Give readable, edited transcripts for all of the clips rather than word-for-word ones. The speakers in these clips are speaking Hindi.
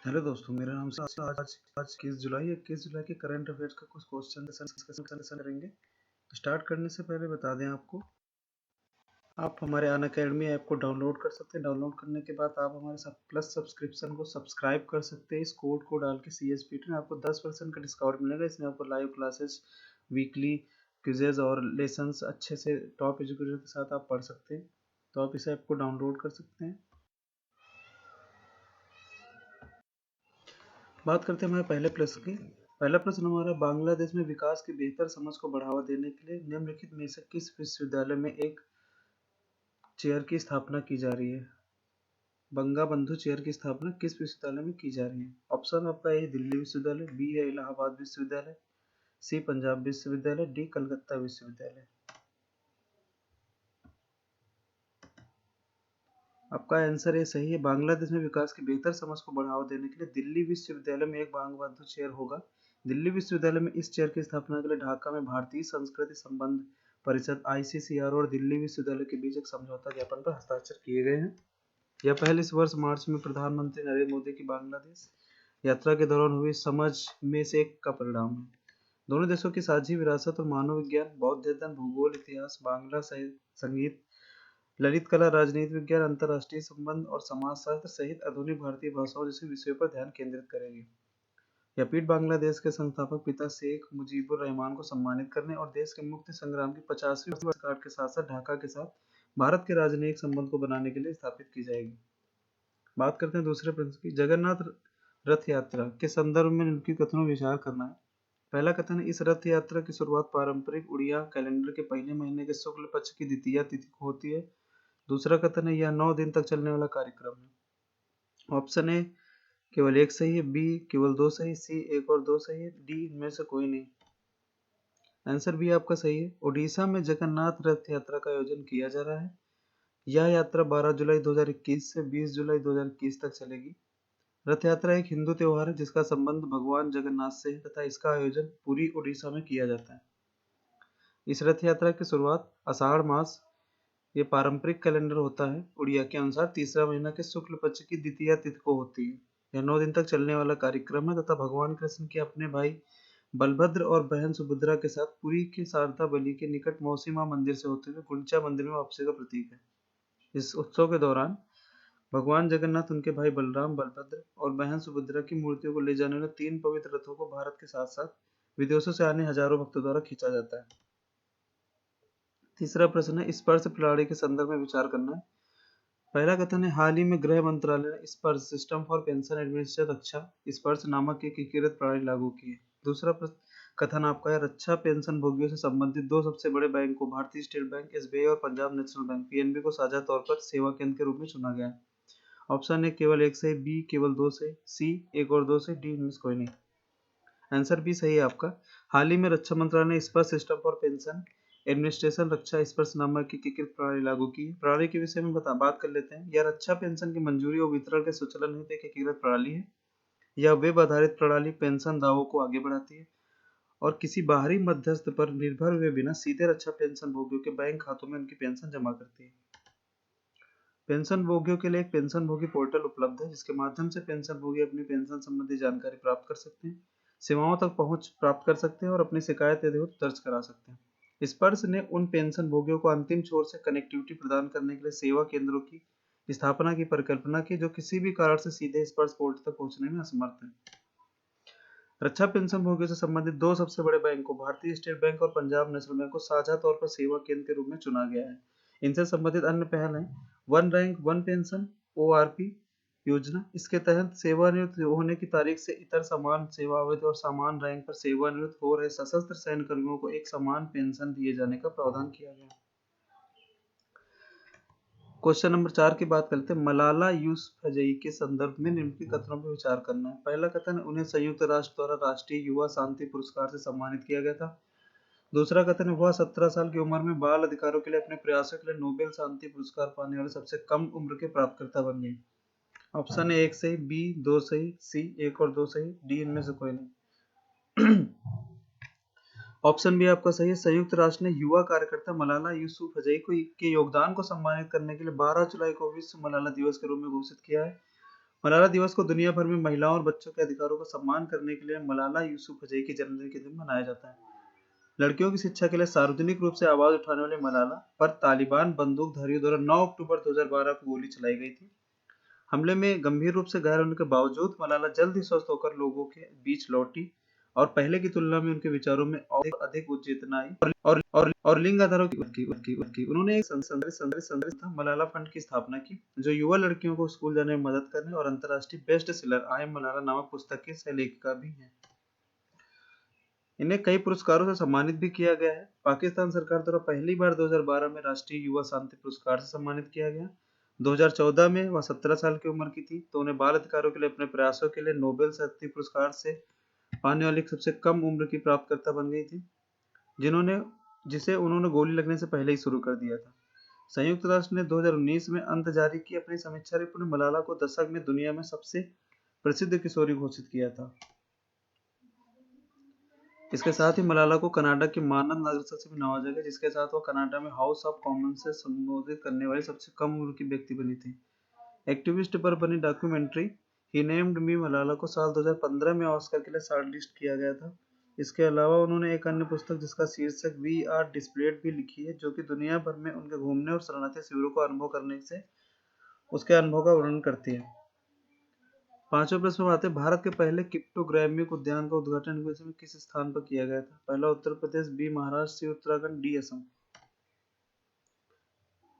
हेलो दोस्तों, मेरा नाम से आज 21 जुलाई के करंट अफेयर्स का कुछ क्वेश्चन डिस्कशन करेंगे। स्टार्ट करने से पहले बता दें आपको, आप हमारे अनअकैडमी ऐप को डाउनलोड कर सकते हैं। डाउनलोड करने के बाद आप हमारे सब प्लस सब्सक्रिप्शन को सब्सक्राइब कर सकते हैं। इस कोड को डाल के CSPT में आपको 10% का डिस्काउंट मिलेगा। इसमें आपको लाइव क्लासेस, वीकली क्विजेज और लेसन्स अच्छे से टॉप एजुकेटर के साथ आप पढ़ सकते हैं। तो आप इस ऐप को डाउनलोड कर सकते हैं। बात करते हैं हमारे पहले प्रश्न की। पहला प्रश्न हमारा, बांग्लादेश में विकास की बेहतर समझ को बढ़ावा देने के लिए निम्नलिखित में से किस विश्वविद्यालय में एक चेयर की स्थापना की जा रही है? बंगा बंधु चेयर की स्थापना किस विश्वविद्यालय में की जा रही है? ऑप्शन आपका ए दिल्ली विश्वविद्यालय, बी है इलाहाबाद विश्वविद्यालय, सी पंजाब विश्वविद्यालय, डी कलकत्ता विश्वविद्यालय। आपका आंसर ये सही है। बांग्लादेश में विकास की बेहतर समझ को बढ़ावा देने के लिए दिल्ली विश्वविद्यालय में एक बांग बंधु चेयर होगा। दिल्ली विश्वविद्यालय में इस चेयर की स्थापना के लिए ढाका में भारतीय संस्कृति संबंध परिषद ICCR और दिल्ली विश्वविद्यालय के बीच एक समझौता ज्ञापन पर हस्ताक्षर किए गए हैं। यह पहले इस वर्ष मार्च में प्रधानमंत्री नरेंद्र मोदी की बांग्लादेश यात्रा के दौरान हुई समझ में से एक का परिणाम है। दोनों देशों की साझी विरासत और मानव विज्ञान, बौद्ध अध्ययन, भूगोल, इतिहास, बांग्ला संगीत, ललित कला, राजनीति विज्ञान, अंतर्राष्ट्रीय संबंध और समाजशास्त्र सहित आधुनिक भारतीय भाषाओं जैसे विषयों पर ध्यान केंद्रित करेगी। यह पीठ बांग्लादेश के संस्थापक पिता शेख मुजीबुर रहमान को सम्मानित करने और देश के मुक्ति संग्राम की 50वीं वर्षगांठ के साथ साथ ढाका के साथ भारत के राजनयिक संबंध को बनाने के लिए स्थापित की जाएगी। बात करते हैं दूसरे प्रश्न की। जगन्नाथ रथ यात्रा के संदर्भ में निम्नलिखित कथनों पर विचार करना है। पहला कथन है, इस रथ यात्रा की शुरुआत पारंपरिक उड़िया कैलेंडर के पहले महीने के शुक्ल पक्ष की द्वितीया तिथि को होती है। दूसरा कथन है, यह 9 दिन तक चलने वाला कार्यक्रम है। ऑप्शन ए केवल एक सही है, बी केवल दो सही, सी एक और दो सही है, डी इनमें से कोई नहीं। आंसर बी आपका सही है। उड़ीसा में जगन्नाथ रथ यात्रा का आयोजन किया जा रहा है। यह यात्रा 12 जुलाई 2021 से 20 जुलाई 2021 तक चलेगी। रथ यात्रा एक हिंदू त्योहार है जिसका संबंध भगवान जगन्नाथ से है तथा इसका आयोजन पूरी उड़ीसा में किया जाता है। इस रथ यात्रा की शुरुआत आषाढ़ मास, ये पारंपरिक कैलेंडर होता है, उड़िया के अनुसार तीसरा महीना के शुक्ल पक्ष की द्वितीया तिथि को होती है। यह 9 दिन तक चलने वाला कार्यक्रम है तथा भगवान कृष्ण के अपने भाई बलभद्र और बहन सुभद्रा के साथ पुरी के शारदा बली के निकट मौसी मां मंदिर से होते हुए गुंडिचा मंदिर में वापसी का प्रतीक है। इस उत्सव के दौरान भगवान जगन्नाथ, उनके भाई बलराम, बलभद्र और बहन सुभद्रा की मूर्तियों को ले जाने वाले 3 पवित्र रथों को भारत के साथ साथ विदेशों से आने हजारों भक्तों द्वारा खींचा जाता है। तीसरा प्रश्न है, स्पर्श प्रणाली के संदर्भ में विचार करना है। पहला कथन है, हाल ही में गृह मंत्रालय ने स्पर्श सिस्टम फॉर पेंशन एडमिनिस्ट्रेशन रक्षा स्पर्श नामक एक एकीकृत प्रणाली लागू की है। दूसरा कथन आपका है, रक्षा पेंशन भोगियों से संबंधित 2 सबसे बड़े बैंकों भारतीय स्टेट बैंक SBI और पंजाब नेशनल बैंक PNB को साझा तौर पर सेवा केंद्र के रूप में चुना गया है। ऑप्शन ए केवल एक सही, बी केवल दो सही, सी एक और दो सही, डी इनमें से कोई नहीं। आंसर बी सही है आपका। हाल ही में रक्षा मंत्रालय ने स्पर्श सिस्टम फॉर पेंशन एडमिनिस्ट्रेशन रक्षा स्पर्श नामक एकीकृत प्रणाली लागू की। प्रणाली के विषय में बात कर लेते हैं। यह रक्षा पेंशन की मंजूरी और वितरण के स्वचालन हेतु एक एकीकृत प्रणाली है। यह वेब आधारित प्रणाली पेंशन दावों को आगे बढ़ाती है और किसी बाहरी मध्यस्थ पर निर्भर हुए बिना सीधे रक्षा पेंशन भोगियों के बैंक खातों में उनकी पेंशन जमा करती है। पेंशन भोगियों के लिए एक पेंशन भोगी पोर्टल उपलब्ध है जिसके माध्यम से पेंशन भोगी अपनी पेंशन संबंधी जानकारी प्राप्त कर सकते हैं, सेवाओं तक पहुंच प्राप्त कर सकते हैं और अपनी शिकायत यदि हो तो दर्ज करा सकते हैं। स्पर्श ने उन पेंशन भोगियों को अंतिम छोर से कनेक्टिविटी प्रदान करने के लिए सेवा केंद्रों की स्थापना की परिकल्पना की जो किसी भी कारण से सीधे स्पर्श पोर्टल तक पहुंचने में असमर्थ है। रक्षा पेंशन भोगियों से संबंधित 2 सबसे बड़े बैंकों भारतीय स्टेट बैंक और पंजाब नेशनल बैंक को साझा तौर पर सेवा केंद्र के रूप में चुना गया है। इनसे संबंधित अन्य पहल है one rank one pension ORP योजना। इसके तहत सेवानिवृत्त होने की तारीख से इतर समान सेवा अवधि और समान रैंक पर सेवानिवृत्त हो रहे सशस्त्र सैन्य कर्मियों को एक समान पेंशन दिए जाने का प्रावधान किया गया। क्वेश्चन नंबर 4 की बात करते हैं। मलाला यूसुफजई के संदर्भ में निम्नलिखित कथनों पर विचार करना है। पहला कथन है, उन्हें संयुक्त राष्ट्र द्वारा राष्ट्रीय युवा शांति पुरस्कार से सम्मानित किया गया था। दूसरा कथन है, वह 17 साल की उम्र में बाल अधिकारों के लिए अपने प्रयासों के लिए नोबेल शांति पुरस्कार पाने वाले सबसे कम उम्र के प्राप्तकर्ता बन गए। ऑप्शन ए एक सही, बी दो सही, सी एक और दो सही, डी इनमें से कोई नहीं। ऑप्शन बी आपका सही है। संयुक्त राष्ट्र ने युवा कार्यकर्ता मलाला यूसुफजई के योगदान को सम्मानित करने के लिए 12 जुलाई को विश्व मलाला दिवस के रूप में घोषित किया है। मलाला दिवस को दुनिया भर में महिलाओं और बच्चों के अधिकारों का सम्मान करने के लिए मलाला यूसुफजई के जन्मदिन के दिन मनाया जाता है। लड़कियों की शिक्षा के लिए सार्वजनिक रूप से आवाज उठाने वाले मलाला पर तालिबान बंदूकधारियों द्वारा 9 अक्टूबर 2012 को गोली चलाई गई थी। हमले में गंभीर रूप से घायल होने के बावजूद मलाला जल्द ही स्वस्थ होकर लोगों के बीच लौटी और पहले की तुलना में उनके विचारों में और अधिक चेतना आई और लिंग आधारों की उन्होंने एक संस्था मलाला फंड की स्थापना की, जो युवा लड़कियों को स्कूल जाने में मदद करने और अंतर्राष्ट्रीय best seller I am Malala नामक पुस्तक की सहलेखिका भी है। इन्हें कई पुरस्कारों से सम्मानित भी किया गया है। पाकिस्तान सरकार द्वारा पहली बार 2012 में राष्ट्रीय युवा शांति पुरस्कार से सम्मानित किया गया। 2014 में वह 17 साल की उम्र की थी, तो उन्हें बाल अधिकारों के लिए अपने प्रयासों के लिए नोबेल शांति पुरस्कार से पाने वाली सबसे कम उम्र की प्राप्तकर्ता बन गई थी, जिसे उन्होंने गोली लगने से पहले ही शुरू कर दिया था। संयुक्त राष्ट्र ने 2019 में अंत जारी की अपनी समीक्षा रिपोर्ट में मलाला को दशक में दुनिया में सबसे प्रसिद्ध किशोरी घोषित किया था। इसके साथ ही मलाला को कनाडा की मानद नागरिकता से भी नवाजा गया, जिसके साथ वह कनाडा में हाउस ऑफ कॉमन्स से संबोधित करने वाली सबसे कम उम्र की व्यक्ति बनी थी। एक्टिविस्ट पर बनी डॉक्यूमेंट्री ही नेम्ड मी मलाला को साल 2015 में ऑस्कर के लिए शॉर्टलिस्ट किया गया था। इसके अलावा उन्होंने एक अन्य पुस्तक जिसका शीर्षक वी आर डिस्प्लेड भी लिखी है, जो कि दुनिया भर में उनके घूमने और शरणार्थी शिविरों को अनुभव करने से उसके अनुभव का वर्णन करती है। पांचवें प्रश्न में आते हैं, भारत के पहले क्रिप्टोग्रामिक उद्यान का उद्घाटन में किस स्थान पर किया गया था? पहला Uttar Pradesh, B Maharashtra, C Uttarakhand, D Assam.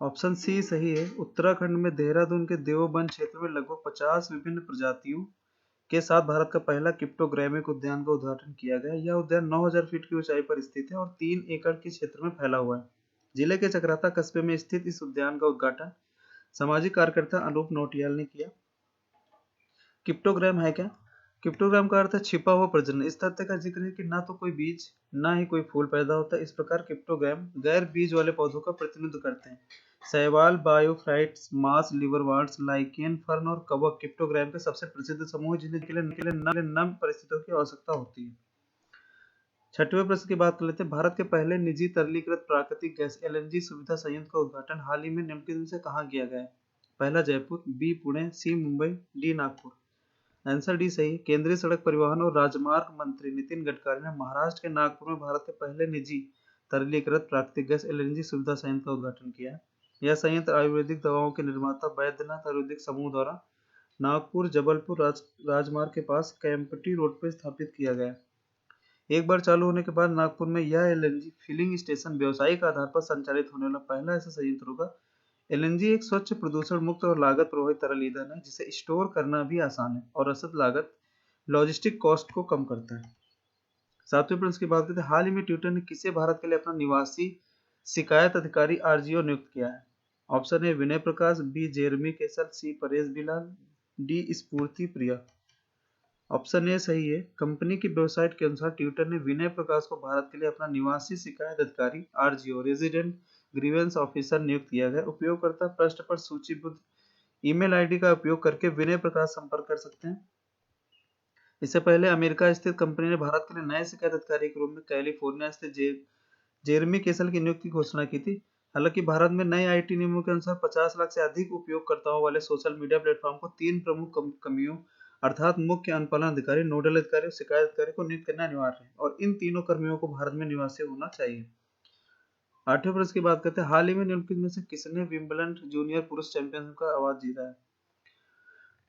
Option C सही है। उत्तराखंड में देहरादून के देवबन क्षेत्र में लगभग 50 विभिन्न प्रजातियों के साथ भारत का पहला क्रिप्टोग्रामिक उद्यान का उद्घाटन किया गया। यह उद्यान 9000 फीट की ऊंचाई पर स्थित है और 3 एकड़ के क्षेत्र में फैला हुआ है। जिले के चक्राता कस्बे में स्थित इस उद्यान का उद्घाटन सामाजिक कार्यकर्ता अनूप नौटियाल ने किया। क्रिप्टोग्राम है क्या? क्रिप्टोग्राम का अर्थ है छिपा हुआ प्रजनन। इस तथ्य का जिक्र है कि ना तो कोई बीज ना ही कोई फूल पैदा होता है। इस प्रकार क्रिप्टोग्राम गैर बीज वाले पौधों का प्रतिनिधित्व करते हैं। शैवाल, बायोफाइट्स, मास, लिवरवर्ट्स, लाइकेन, फर्न और कवक क्रिप्टोग्राम के सबसे प्रसिद्ध समूह हैं, जिन्हें के लिए नम परिस्थितियों की आवश्यकता होती है। छठवें प्रश्न की बात कर लेते हैं। भारत के पहले निजी तरलीकृत प्राकृतिक गैस एलएनजी सुविधा संयंत्र का उद्घाटन हाल ही में निम्नलिखित में से कहाँ किया गया है? पहला Jaipur, B Pune, C Mumbai, D Nagpur. Answer D सही है। केंद्रीय सड़क परिवहन और राजमार्ग मंत्री नितिन गडकरी ने महाराष्ट्र के नागपुर में भारत के पहले निजी तरलीकृत प्राकृतिक गैस एलएनजी सुविधा संयंत्र का उद्घाटन किया है। यह संयंत्र आयुर्वेदिक दवाओं के निर्माता बैद्यनाथ आयुर्वेदिक समूह द्वारा नागपुर जबलपुर राजमार्ग के पास कैंपटी रोड पर स्थापित किया गया। एक बार चालू होने के बाद नागपुर में यह एलएनजी फिलिंग स्टेशन व्यावसायिक आधार पर संचालित होने वाला पहला ऐसा संयंत्र होगा। एलएनजी एक स्वच्छ, प्रदूषण मुक्त और लागत प्रभावी तरल ईंधन है, जिसे स्टोर करना भी आसान है और औसत लागत लॉजिस्टिक कॉस्ट को कम करता है। सातवें प्रश्न की बात करते हैं। हाल ही में ट्विटर ने किसे भारत के लिए अपना निवासी शिकायत अधिकारी आरजीओ नियुक्त किया है? Option A Vinay Prakash, B Jeremy Kessel, C Paresh Bilal, D Sphurti Priya. Option A सही है। कंपनी की वेबसाइट के अनुसार ट्विटर ने विनय प्रकाश को भारत के लिए अपना निवासी शिकायत अधिकारी आरजीओ रेजिडेंट ग्रीवेंस ऑफिसर नियुक्त किया गया। उपयोगकर्ता पृष्ठ पर सूचीबद्ध ईमेल आईडी का उपयोग करके विनय प्रकाश संपर्क कर सकते हैं। इससे पहले अमेरिका स्थित कंपनी ने भारत के लिए नए शिकायत अधिकारी के रूप में कैलिफोर्निया स्थित जेरमी केसल की नियुक्ति की घोषणा की थी। हालांकि भारत में नए आईटी नियमों के अनुसार 50 लाख से अधिक उपयोगकर्ताओं वाले सोशल मीडिया प्लेटफॉर्म को 3 प्रमुख कमियों अर्थात मुख्य अनुपालन अधिकारी, नोडल अधिकारी और शिकायत अधिकारी को नियुक्त करना अनिवार्य है और इन तीनों कर्मियों को भारत में निवासी होना चाहिए। आठवें प्रश्न की बात करते हैं। हाल ही में निम्नलिखित में से किसने विंबलडन जूनियर पुरुष चैंपियनशिप का अवार्ड जीता है?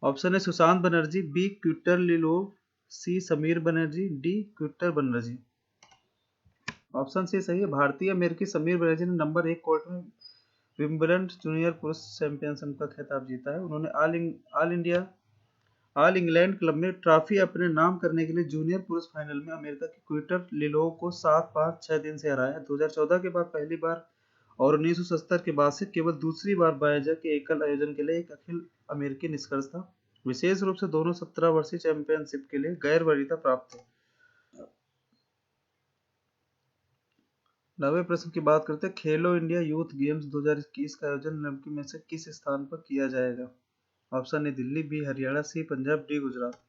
ऑप्शन है Sushant Banerjee, B Victor Lilov, C Sameer Banerjee, D Victor Banerjee. Option C सही है। भारतीय अमेरिकी समीर बनर्जी ने नंबर 1 कोर्ट में विंबलडन जूनियर पुरुष चैंपियनशिप का खिताब जीता है। उन्होंने ऑल इंग्लैंड क्लब में ट्रॉफी अपने नाम करने के लिए जूनियर पुरुष फाइनल में अमेरिका के क्विटर लिलोव को 7-5, 6-3 से हराया। 2014 के बाद पहली बार और 1970 के बाद से केवल दूसरी बार बायजा के एकल आयोजन के लिए एक अखिल अमेरिकी निष्कर्ष था। विशेष रूप से दोनों 17 वर्षीय चैंपियनशिप के लिए गैर वरीयता प्राप्त थे। 9वें प्रश्न की बात करते हैं। खेलो इंडिया यूथ गेम्स 2021 का आयोजन निम्नलिखित में से किस स्थान पर किया जाएगा? Option A Delhi, B Haryana, C Punjab, D Gujarat.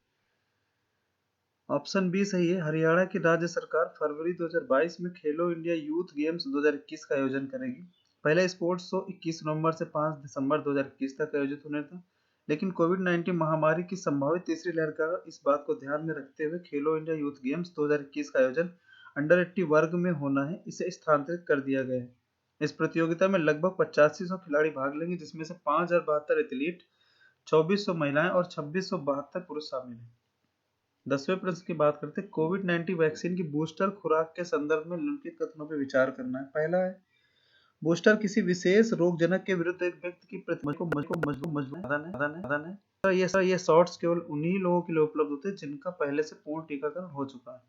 Option B सही है। हरियाणा की राज्य सरकार फरवरी 2022 में खेलो इंडिया यूथ गेम्स 2021 का आयोजन करेगी। पहला स्पोर्ट्स शो 21 नवंबर से 5 दिसंबर 2021 तक आयोजित होने था, लेकिन कोविड-19 महामारी की संभावित तीसरी लहर का इस बात को ध्यान में रखते हुए खेलो इंडिया यूथ गेम्स 2021 का आयोजन अंडर 80 वर्ग में होना है, इसे स्थानांतरित कर दिया गया है। इस प्रतियोगिता में लगभग 8500 खिलाड़ी भाग लेंगे, जिसमें से 5072 एथलीट, 2400 महिलाएं और 2672 पुरुष शामिल हैं। 10वें प्रश्न की बात करते हैं, कोविड-19 वैक्सीन की बूस्टर खुराक के संदर्भ में निम्नलिखित कथनों पर विचार करना है। पहला है, बूस्टर किसी विशेष रोगजनक के विरुद्ध एक व्यक्ति की प्रतिरक्षा को मजबूत साधन है। ये शॉट्स केवल उन्हीं लोगों के लिए उपलब्ध होते हैं जिनका पहले से पूर्ण टीकाकरण हो चुका है।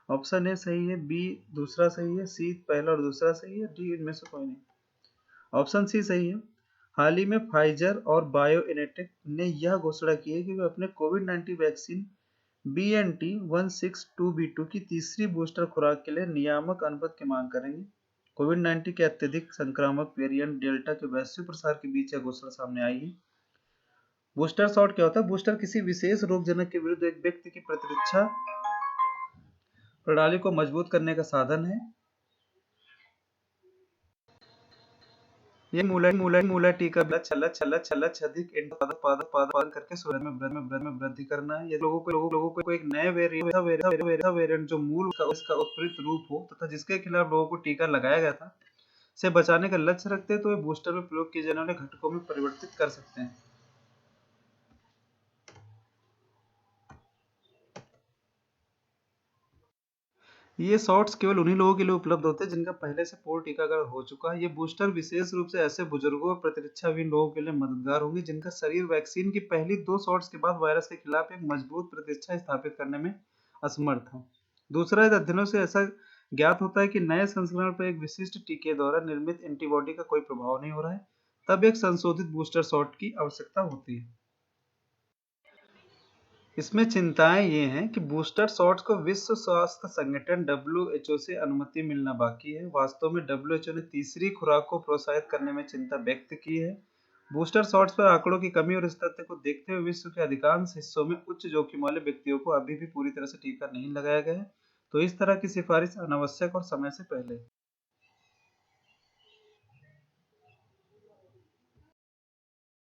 ऑप्शन ए सही है, बी दूसरा सही है, सी पहला और दूसरा सही है, डी इनमें से कोई नहीं। ऑप्शन सी सही है। हाल ही में फाइजर और बायोइनटेक ने यह घोषणा की है कि वे अपने कोविड-19 वैक्सीन BNT162b2 की तीसरी बूस्टर खुराक के लिए नियामक अनुमति की मांग करेंगे। कोविड-19 के अत्यधिक संक्रामक वेरिएंट डेल्टा के वैश्विक प्रसार के बीच यह घोषणा सामने आई है। बूस्टर शॉट क्या होता है? बूस्टर किसी विशेष रोगजनक के विरुद्ध एक व्यक्ति की प्रतिरक्षा प्रणाली को मजबूत करने का साधन है। ये मूला टीका लक्ष्य अधिक उत्पादन करके सुरक्षा में वृद्धि करना है। ये लोगों को एक नए वेरिएंट जो मूल इसका उत्परित रूप हो तथा जिसके खिलाफ लोगों को टीका लगाया गया था से बचाने का लक्ष्य रखते हैं, तो वे बूस्टर में प्रयोग किए जाने वाले घटकों में परिवर्तित कर सकते हैं। ये शॉट्स केवल उन्हीं लोगों के लिए उपलब्ध होते हैं जिनका पहले से पूर्ण टीकाकरण हो चुका है। ये बूस्टर विशेष रूप से ऐसे बुजुर्गों और प्रतिरक्षाहीन लोगों के लिए मददगार होंगे जिनका शरीर वैक्सीन की पहली 2 शॉट्स के बाद वायरस के खिलाफ एक मजबूत प्रतिरक्षा स्थापित करने में असमर्थ है। दूसरा, इन अध्ययनों से ऐसा ज्ञात होता है कि नए संस्करण पर एक विशिष्ट टीके द्वारा निर्मित एंटीबॉडी का कोई प्रभाव नहीं हो रहा है, तब एक संशोधित बूस्टर शॉट की आवश्यकता होती है। इसमें चिंताएं ये हैं कि बूस्टर शॉट्स को विश्व स्वास्थ्य संगठन WHO से अनुमति मिलना बाकी है। वास्तव में WHO ने तीसरी खुराक को प्रोत्साहित करने में चिंता व्यक्त की है। बूस्टर शॉट्स पर आंकड़ों की कमी और इस तथ्य को देखते हुए विश्व के अधिकांश हिस्सों में उच्च जोखिम वाले व्यक्तियों को अभी भी पूरी तरह से टीका नहीं लगाया गया है, तो इस तरह की सिफारिश अनावश्यक और समय से पहले